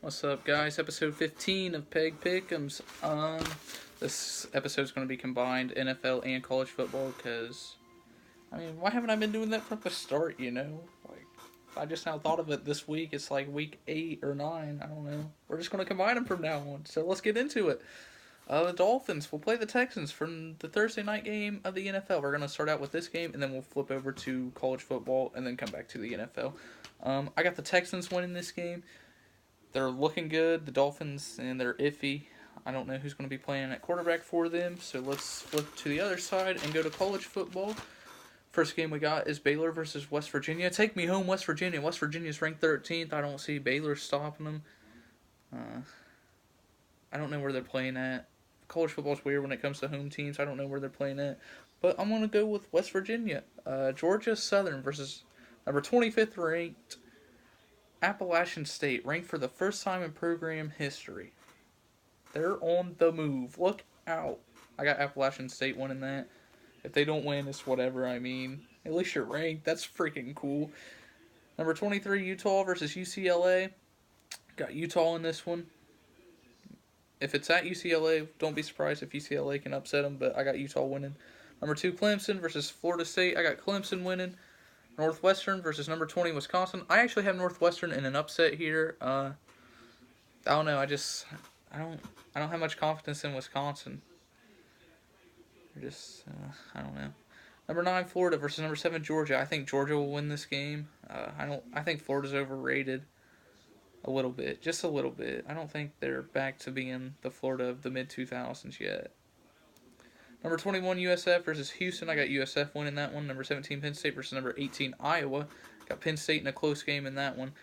What's up, guys? Episode 15 of Pegg Pick'ems. This episode's going to be combined NFL and college football because, why haven't I been doing that from the start, Like, I just now thought of it this week. It's like week 8 or 9. I don't know. We're just going to combine them from now on. So let's get into it. The Dolphins will play the Texans from the Thursday night game of the NFL. We're going to start out with this game, and then we'll flip over to college football, and then come back to the NFL. I got the Texans winning this game. They're looking good, the Dolphins, and they're iffy. I don't know who's going to be playing at quarterback for them, so let's flip to the other side and go to college football. First game we got is Baylor versus West Virginia. Take me home, West Virginia. West Virginia's ranked 13th. I don't see Baylor stopping them. I don't know where they're playing at. College football's weird when it comes to home teams. I don't know where they're playing at. But I'm going to go with West Virginia. Georgia Southern versus number 25th ranked Appalachian State, ranked for the first time in program history. They're on the move. Look out. I got Appalachian State winning that. If they don't win, it's whatever. At least you're ranked. That's freaking cool. Number 23, Utah versus UCLA. Got Utah in this one. If it's at UCLA, don't be surprised if UCLA can upset them, but I got Utah winning. Number 2, Clemson versus Florida State. I got Clemson winning. Northwestern versus number 20, Wisconsin. I actually have Northwestern in an upset here. I don't know. I don't have much confidence in Wisconsin. I don't know. Number 9, Florida versus number 7, Georgia. I think Georgia will win this game. I think Florida's overrated a little bit, just a little bit. I don't think they're back to being the Florida of the mid 2000s yet. Number 21, USF versus Houston. I got USF winning that one. Number 17, Penn State versus number 18, Iowa. Got Penn State in a close game in that one.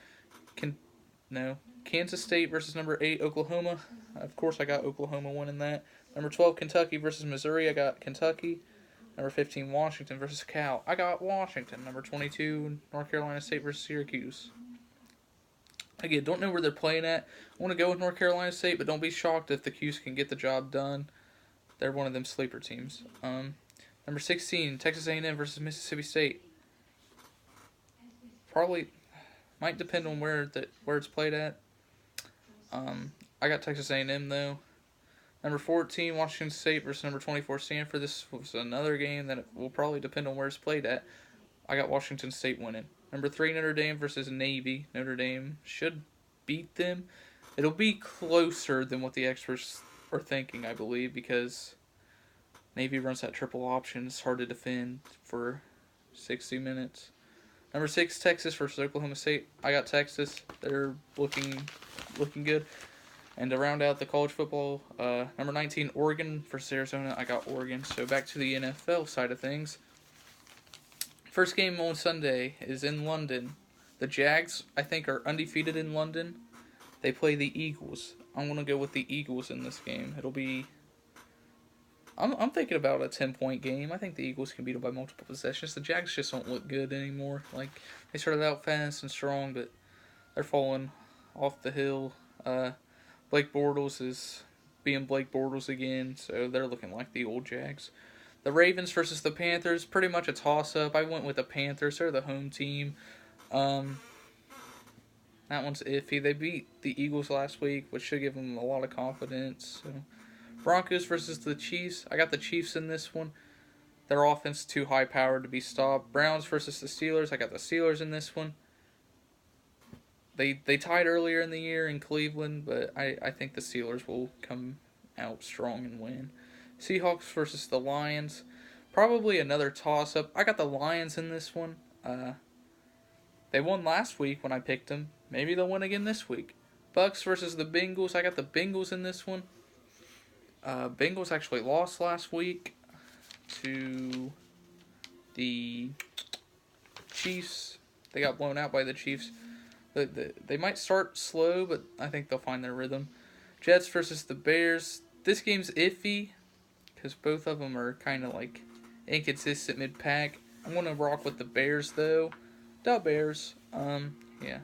Kansas State versus number 8, Oklahoma. Of course, I got Oklahoma winning that. Number 12, Kentucky versus Missouri. I got Kentucky. Number 15, Washington versus Cal. I got Washington. Number 22, North Carolina State versus Syracuse. Again, don't know where they're playing at. I want to go with North Carolina State, but don't be shocked if the Cuse can get the job done. They're one of them sleeper teams. Number 16, Texas A&M versus Mississippi State. Probably might depend on where it's played at. I got Texas A&M though. Number 14, Washington State versus number 24, Stanford. This was another game that will probably depend on where it's played at. I got Washington State winning. Number 3, Notre Dame versus Navy. Notre Dame should beat them. It'll be closer than what the experts are thinking, I believe, because Navy runs that triple option. It's hard to defend for 60 minutes. Number 6, Texas versus Oklahoma State. I got Texas. They're looking good. And to round out the college football, number 19, Oregon versus Arizona. I got Oregon. So back to the NFL side of things. First game on Sunday is in London. The Jags, I think, are undefeated in London. They play the Eagles. I'm going to go with the Eagles in this game. It'll be... I'm thinking about a 10-point game. I think the Eagles can beat them by multiple possessions. The Jags just don't look good anymore. Like, they started out fast and strong, but they're falling off the hill. Blake Bortles is being Blake Bortles again, so they're looking like the old Jags. The Ravens versus the Panthers, pretty much a toss-up. I went with the Panthers. They're the home team. That one's iffy. They beat the Eagles last week, which should give them a lot of confidence. So, Broncos versus the Chiefs. I got the Chiefs in this one. Their offense too high-powered to be stopped. Browns versus the Steelers. I got the Steelers in this one. They tied earlier in the year in Cleveland, but I think the Steelers will come out strong and win. Seahawks versus the Lions. Probably another toss-up. I got the Lions in this one. They won last week when I picked them. Maybe they'll win again this week. Bucks versus the Bengals. I got the Bengals in this one. Bengals actually lost last week to the Chiefs. They got blown out by the Chiefs. They might start slow, but I think they'll find their rhythm. Jets versus the Bears. This game's iffy because both of them are kind of like inconsistent mid-pack. I'm going to rock with the Bears, though. The Bears. Yeah.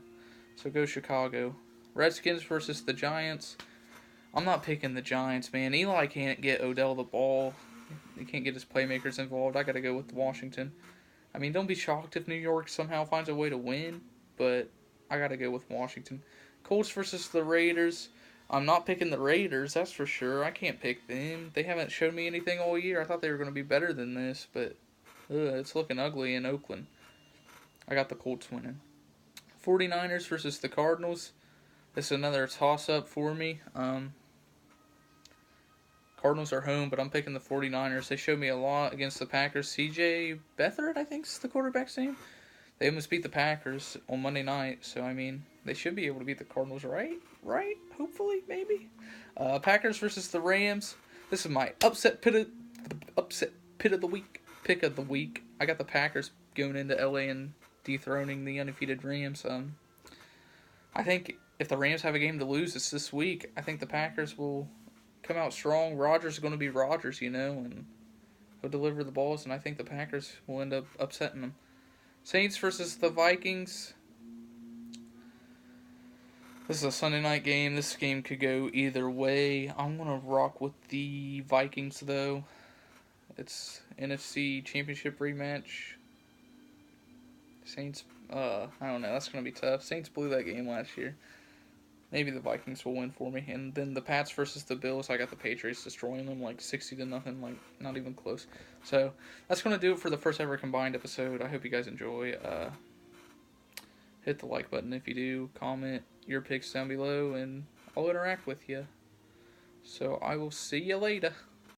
So go Chicago. Redskins versus the Giants. I'm not picking the Giants, man. Eli can't get Odell the ball. He can't get his playmakers involved. I got to go with Washington. Don't be shocked if New York somehow finds a way to win, but I got to go with Washington. Colts versus the Raiders. I'm not picking the Raiders, that's for sure. I can't pick them. They haven't shown me anything all year. I thought they were going to be better than this, but it's looking ugly in Oakland. I got the Colts winning. 49ers versus the Cardinals. This is another toss-up for me. Cardinals are home, but I'm picking the 49ers. They showed me a lot against the Packers. CJ Beathard, I think is the quarterback's name. They almost beat the Packers on Monday night, so, I mean, they should be able to beat the Cardinals, right? Right? Hopefully, maybe. Packers versus the Rams. This is my upset pick of the week. I got the Packers going into LA and dethroning the undefeated Rams. I think if the Rams have a game to lose, it's this week. I think the Packers will come out strong. Rodgers is going to be Rodgers, and he'll deliver the balls, and I think the Packers will end up upsetting them. Saints versus the Vikings. This is a Sunday night game. This game could go either way. I'm going to rock with the Vikings, though. It's NFC Championship rematch. Saints, I don't know. That's going to be tough. Saints blew that game last year. Maybe the Vikings will win for me. And then the Pats versus the Bills. I got the Patriots destroying them like 60-0, like not even close. So that's going to do it for the first ever combined episode. I hope you guys enjoy. Hit the like button if you do. Comment your picks down below, and I'll interact with you. So I will see you later.